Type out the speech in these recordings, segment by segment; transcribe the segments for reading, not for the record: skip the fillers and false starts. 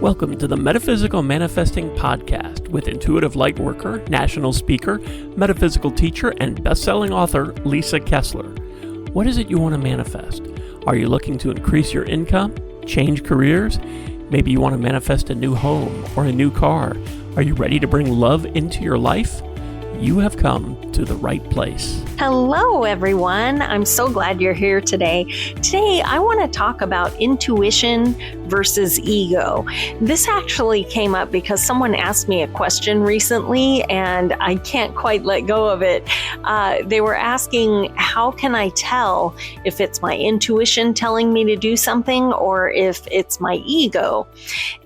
Welcome to the Metaphysical Manifesting Podcast with intuitive lightworker, national speaker, metaphysical teacher, and best-selling author Lisa Kessler. What is it you want to manifest? Are you looking to increase your income, change careers? Maybe you want to manifest a new home or a new car. Are you ready to bring love into your life? You have come to the right place. Hello, everyone. I'm so glad you're here today. Today, I want to talk about intuition versus ego. This actually came up because someone asked me a question recently, and I can't quite let go of it. They were asking, how can I tell if it's my intuition telling me to do something or if it's my ego?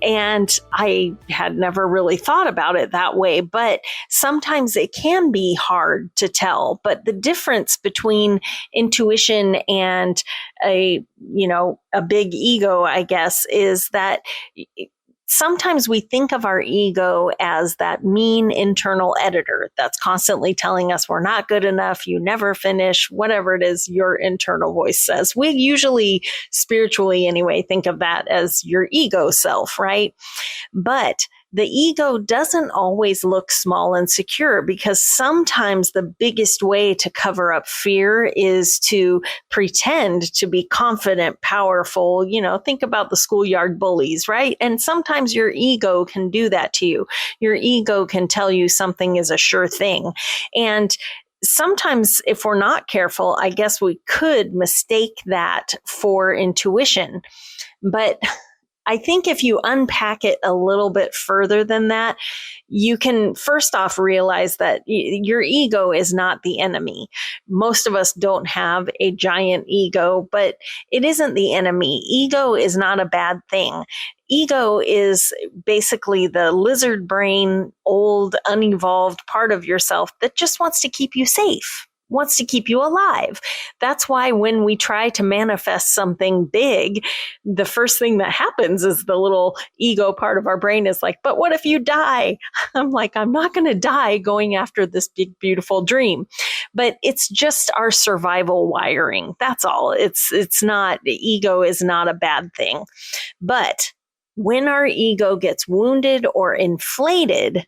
And I had never really thought about it that way, but sometimes it can be hard to tell. But the difference between intuition and a big ego, I guess, is that sometimes we think of our ego as that mean internal editor that's constantly telling us we're not good enough, you never finish, whatever it is your internal voice says. We usually, spiritually anyway, think of that as your ego self, right? But the ego doesn't always look small and secure, because sometimes the biggest way to cover up fear is to pretend to be confident, powerful. Think about the schoolyard bullies, right? And sometimes your ego can do that to you. Your ego can tell you something is a sure thing. And sometimes if we're not careful, I guess we could mistake that for intuition. But I think if you unpack it a little bit further than that, you can first off realize that your ego is not the enemy. Most of us don't have a giant ego, but it isn't the enemy. Ego is not a bad thing. Ego is basically the lizard brain, old, unevolved part of yourself that just wants to keep you safe, wants to keep you alive. That's why when we try to manifest something big, the first thing that happens is the little ego part of our brain is like, but what if you die? I'm like, I'm not going to die going after this big, beautiful dream. But it's just our survival wiring. That's all. It's not, the ego is not a bad thing. But when our ego gets wounded or inflated,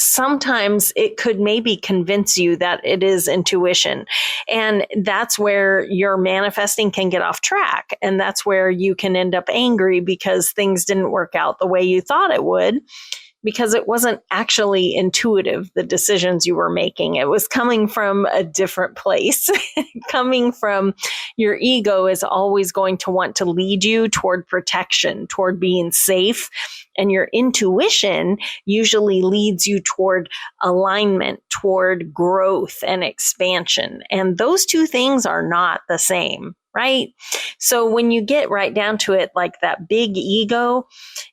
sometimes it could maybe convince you that it is intuition. And that's where your manifesting can get off track. And that's where you can end up angry because things didn't work out the way you thought it would, because it wasn't actually intuitive, the decisions you were making. It was coming from a different place. Coming from your ego is always going to want to lead you toward protection, toward being safe. And your intuition usually leads you toward alignment, toward growth and expansion. And those two things are not the same, right? So when you get right down to it, like that big ego,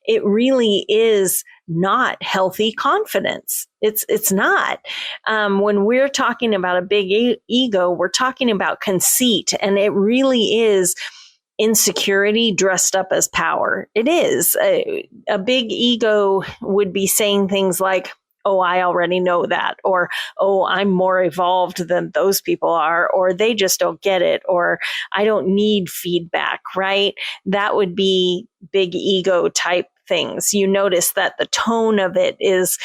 it really is not healthy confidence. It's not. When we're talking about a big ego, we're talking about conceit, and it really is insecurity dressed up as power. It is. A big ego would be saying things like, oh, I already know that, or, oh, I'm more evolved than those people are, or they just don't get it, or I don't need feedback, right? That would be big ego type things. You notice that the tone of it is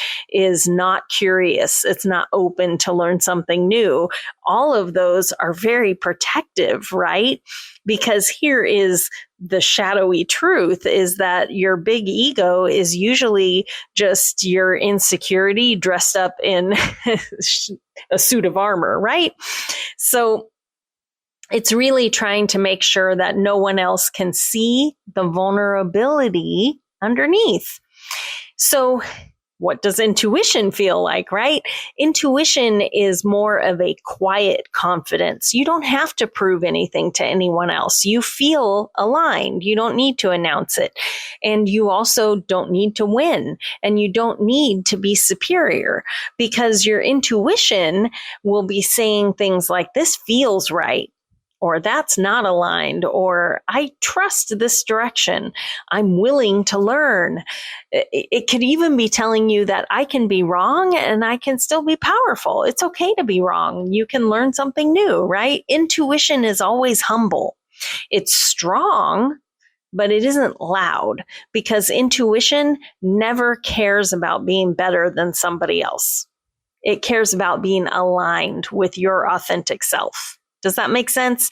not curious. It's not open to learn something new. All of those are very protective, right? Because here is the shadowy truth, is that your big ego is usually just your insecurity dressed up in a suit of armor, right? So it's really trying to make sure that no one else can see the vulnerability underneath. So what does intuition feel like, right? Intuition is more of a quiet confidence. You don't have to prove anything to anyone else. You feel aligned. You don't need to announce it. And you also don't need to win. And you don't need to be superior, because your intuition will be saying things like, this feels right, or that's not aligned, or I trust this direction. I'm willing to learn. It could even be telling you that I can be wrong and I can still be powerful. It's okay to be wrong. You can learn something new, right? Intuition is always humble. It's strong, but it isn't loud, because intuition never cares about being better than somebody else. It cares about being aligned with your authentic self. Does that make sense?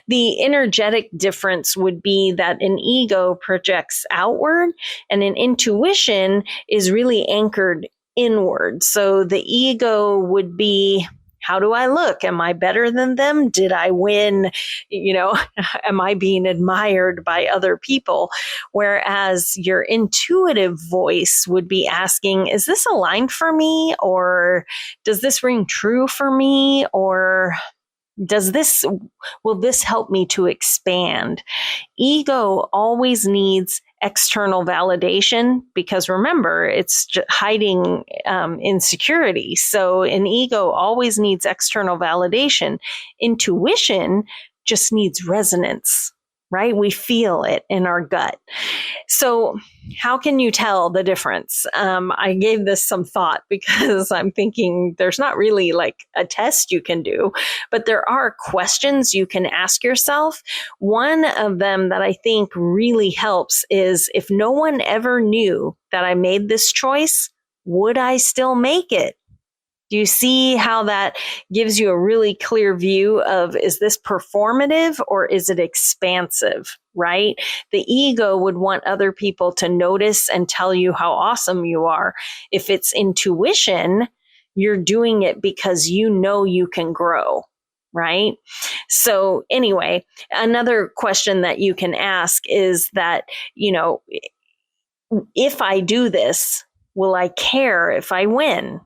The energetic difference would be that an ego projects outward and an intuition is really anchored inward. So the ego would be, how do I look? Am I better than them? Did I win? Am I being admired by other people? Whereas your intuitive voice would be asking, is this aligned for me? Or does this ring true for me? Or will this help me to expand? Ego always needs external validation, because remember, it's hiding insecurity. So an ego always needs external validation. Intuition just needs resonance, right? We feel it in our gut. So how can you tell the difference? I gave this some thought because I'm thinking there's not really like a test you can do, but there are questions you can ask yourself. One of them that I think really helps is, if no one ever knew that I made this choice, would I still make it? Do you see how that gives you a really clear view of, is this performative or is it expansive, right? The ego would want other people to notice and tell you how awesome you are. If it's intuition, you're doing it because you know you can grow, right? So anyway, another question that you can ask is that, if I do this, will I care if I win?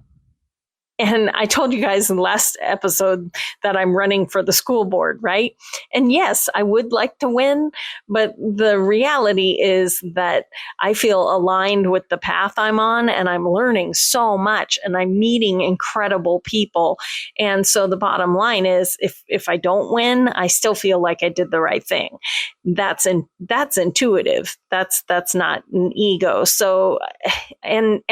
And I told you guys in the last episode that I'm running for the school board, right? And yes, I would like to win, but the reality is that I feel aligned with the path I'm on, and I'm learning so much, and I'm meeting incredible people. And so the bottom line is, if I don't win, I still feel like I did the right thing. That's intuitive. That's not an ego. So, and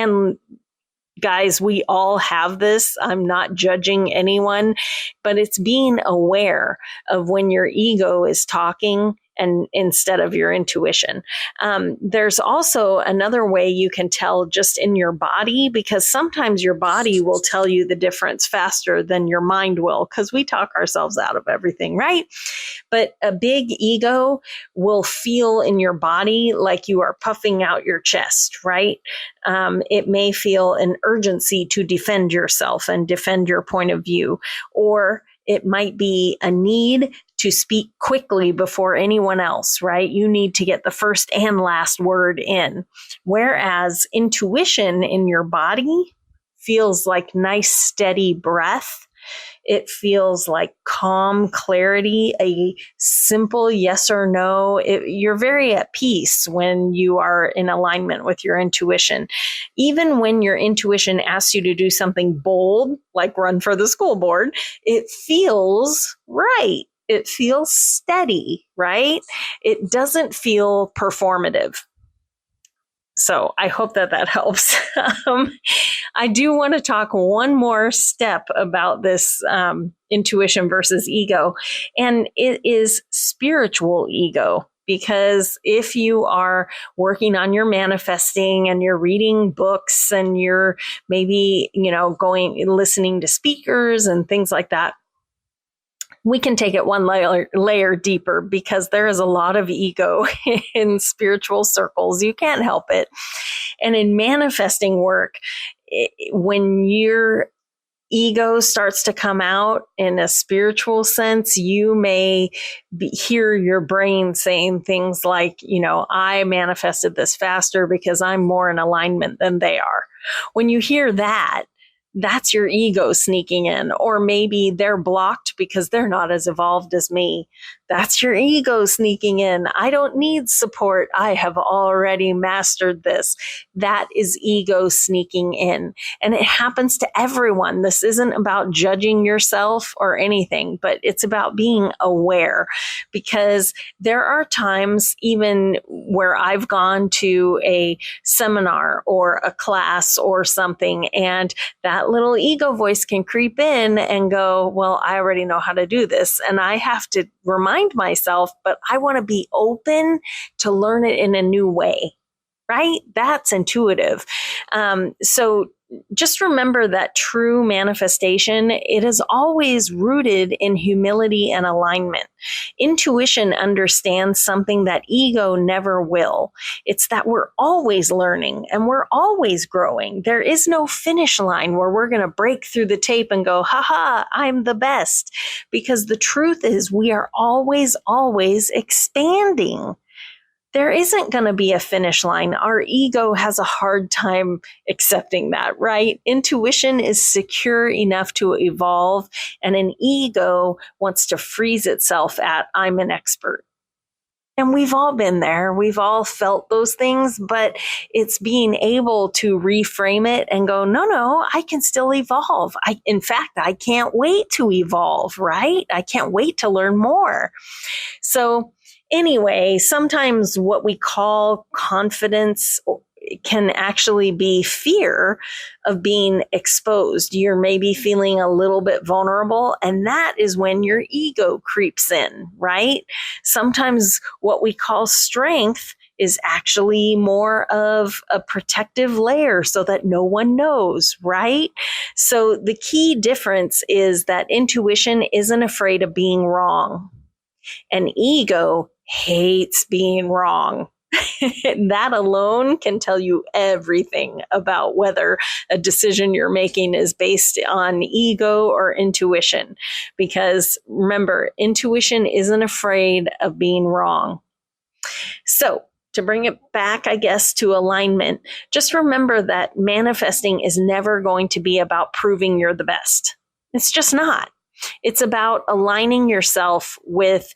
guys, we all have this. I'm not judging anyone, but it's being aware of when your ego is talking and instead of your intuition. There's also another way you can tell just in your body, because sometimes your body will tell you the difference faster than your mind will, because we talk ourselves out of everything, right? But a big ego will feel in your body like you are puffing out your chest, right? It may feel an urgency to defend yourself and defend your point of view, or it might be a need to speak quickly before anyone else, right? You need to get the first and last word in. Whereas intuition in your body feels like nice, steady breath. It feels like calm clarity, a simple yes or no. You're very at peace when you are in alignment with your intuition. Even when your intuition asks you to do something bold, like run for the school board, it feels right. It feels steady, right? It doesn't feel performative. So I hope that helps. I do want to talk one more step about this intuition versus ego, and it is spiritual ego. Because if you are working on your manifesting and you're reading books and you're maybe, listening to speakers and things like that, we can take it one layer deeper, because there is a lot of ego in spiritual circles. You can't help it. And in manifesting work, when your ego starts to come out in a spiritual sense, you may hear your brain saying things like, I manifested this faster because I'm more in alignment than they are. When you hear that, that's your ego sneaking in. Or maybe they're blocked because they're not as evolved as me. That's your ego sneaking in. I don't need support. I have already mastered this. That is ego sneaking in. And it happens to everyone. This isn't about judging yourself or anything, but it's about being aware. Because there are times even where I've gone to a seminar or a class or something, and that little ego voice can creep in and go, well, I already know how to do this. And I have to remind remind myself, but I want to be open to learn it in a new way, right? That's intuitive. So just remember that true manifestation, it is always rooted in humility and alignment. Intuition understands something that ego never will. It's that we're always learning and we're always growing. There is no finish line where we're going to break through the tape and go, haha, I'm the best. Because the truth is we are always expanding. There isn't going to be a finish line. Our ego has a hard time accepting that, right? Intuition is secure enough to evolve, and an ego wants to freeze itself at, I'm an expert. And we've all been there. We've all felt those things, but it's being able to reframe it and go, no, I can still evolve. In fact, I can't wait to evolve, right? I can't wait to learn more. So anyway, sometimes what we call confidence can actually be fear of being exposed. You're maybe feeling a little bit vulnerable, and that is when your ego creeps in, right? Sometimes what we call strength is actually more of a protective layer so that no one knows, right? So the key difference is that intuition isn't afraid of being wrong. And ego hates being wrong. That alone can tell you everything about whether a decision you're making is based on ego or intuition. Because remember, intuition isn't afraid of being wrong. So to bring it back, I guess, to alignment, just remember that manifesting is never going to be about proving you're the best. It's just not. It's about aligning yourself with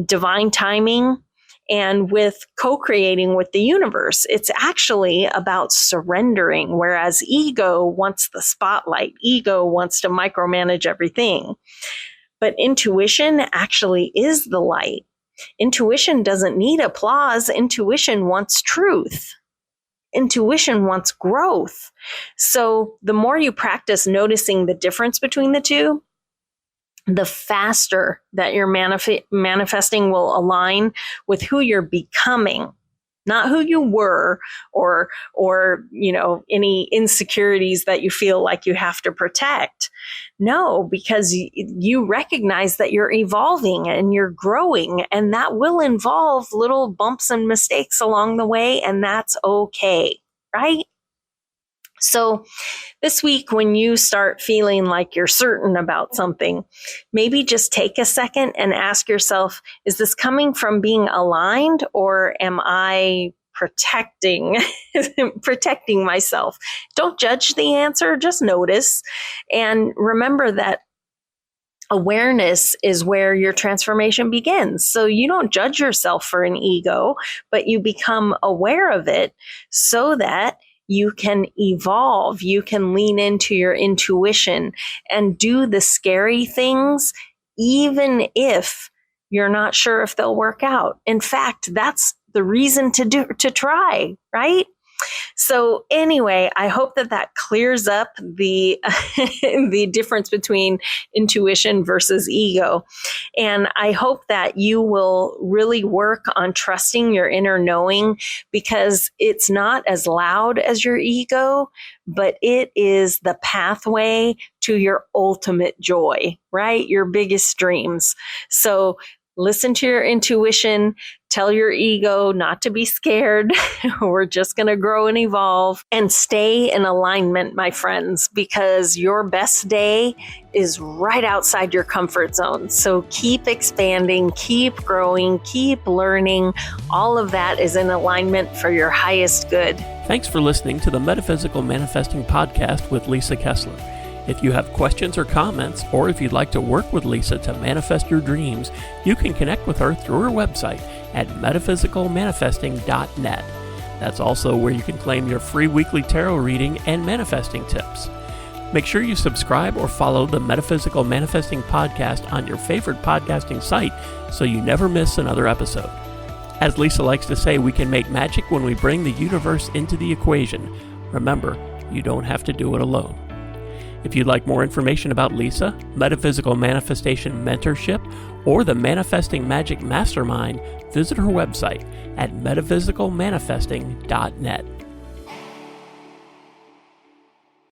divine timing and with co-creating with the universe. It's actually about surrendering, whereas ego wants the spotlight. Ego wants to micromanage everything. But intuition actually is the light. Intuition doesn't need applause. Intuition wants truth. Intuition wants growth. So the more you practice noticing the difference between the two, the faster that your manifesting will align with who you're becoming, not who you were or any insecurities that you feel like you have to protect. No, because you recognize that you're evolving and you're growing, and that will involve little bumps and mistakes along the way, and that's okay, right? So this week, when you start feeling like you're certain about something, maybe just take a second and ask yourself, is this coming from being aligned, or am I protecting myself? Don't judge the answer, just notice. And remember that awareness is where your transformation begins. So you don't judge yourself for an ego, but you become aware of it so that you can evolve, you can lean into your intuition and do the scary things, even if you're not sure if they'll work out. In fact, that's the reason to try, right? So anyway, I hope that clears up the the difference between intuition versus ego. And I hope that you will really work on trusting your inner knowing, because it's not as loud as your ego, but it is the pathway to your ultimate joy, right? Your biggest dreams. So listen to your intuition, tell your ego not to be scared. We're just going to grow and evolve, and stay in alignment, my friends, because your best day is right outside your comfort zone. So keep expanding, keep growing, keep learning. All of that is in alignment for your highest good. Thanks for listening to the Metaphysical Manifesting Podcast with Lisa Kessler. If you have questions or comments, or if you'd like to work with Lisa to manifest your dreams, you can connect with her through her website at metaphysicalmanifesting.net. That's also where you can claim your free weekly tarot reading and manifesting tips. Make sure you subscribe or follow the Metaphysical Manifesting Podcast on your favorite podcasting site so you never miss another episode. As Lisa likes to say, we can make magic when we bring the universe into the equation. Remember, you don't have to do it alone. If you'd like more information about Lisa, metaphysical manifestation mentorship, or the Manifesting Magic Mastermind, visit her website at metaphysicalmanifesting.net.